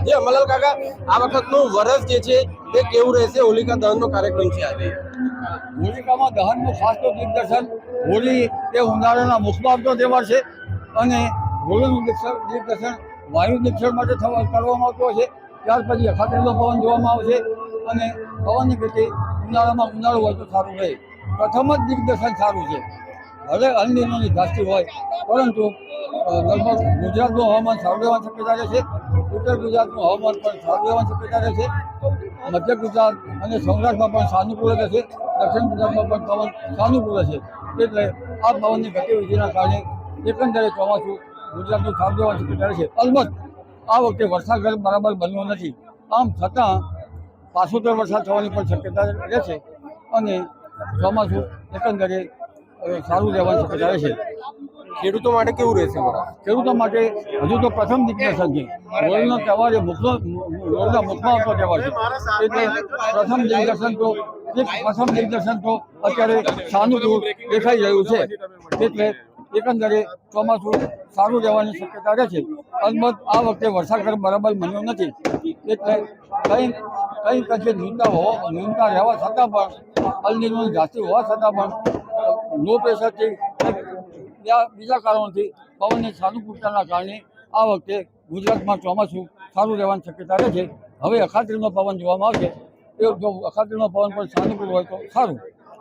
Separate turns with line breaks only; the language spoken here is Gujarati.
જે અમલાલ કાકા આ વખતનું વર્ષ જે છે તે કેવું રહેશે? હોલિકા દહનનો કાર્યક્રમ છે આજે.
હોલિકામાં દહનનું ખાસ તો દિગ્દર્શન, હોળી એ ઉનાળાના મુખબાગનો તહેવાર છે અને હોળીનું દિગ્દર્શન વાયુ દિગ્દર્શન માટે કરવામાં આવતું હોય છે. ત્યાર પછી અખાત્રીજનો પવન જોવામાં આવશે અને પવનની ગતિ ઉનાળામાં ઉનાળો હોય તો સારું રહે. પ્રથમ જ દિગ્દર્શન સારું છે. ભલે અનિયમોની ધાસ્તી હોય પરંતુ લગભગ ગુજરાતનું હવામાન સારું રહેવાની શક્યતા રહે છે. ઉત્તર ગુજરાતનું હવામાન પણ સારું રહેવાની શક્યતા રહે છે. મધ્ય ગુજરાત અને સૌરાષ્ટ્રમાં પણ સાનુકૂળ રહેશે. દક્ષિણ ગુજરાતમાં પણ પવન સાનુકૂળ છે. એટલે આ પવનની ગતિવિધિના કારણે એકંદરે ચોમાસું ગુજરાતનું સારું રહેવાની શક્યતા રહે છે. અલબત્ત આ વખતે વરસાદ બરાબર બન્યો નથી. આમ છતાં પાછોતર વરસાદ થવાની પણ શક્યતા રહે છે અને ચોમાસું એકંદરે સારું રહેવાની શક્યતા રહે છે.
ખેડૂતો માટે કેવું રહેશે?
ખેડૂતો માટે હજુ તો પ્રથમ દિગ્દર્શન છે. હોળીનો તહેવાર એ હોળીના મુખમાં આવતો તહેવાર છે. એટલે પ્રથમ દિગ્દર્શન તો અત્યારે સાનુકૂળ દેખાઈ રહ્યું છે. એટલે એકંદરે ચોમાસું સારું રહેવાની શક્યતા રહે છે. અલબત્ત આ વખતે વરસાદ બરાબર બન્યો નથી. એટલે કંઈક ન્યૂનતા રહેવા છતાં પણ અલનીનોની ધાસ્તી હોવા છતાં પણ લો પ્રેશરથી બીજા કારણોથી પવનની સાનુકૂળતાના કારણે આ વખતે ગુજરાતમાં ચોમાસું સારું રહેવાની શક્યતા રહે છે. હવે અખાત્રીજનો પવન જોવામાં આવશે. એ જો અખાત્રીજનો પવન પણ સાનુકૂળ હોય તો સારું.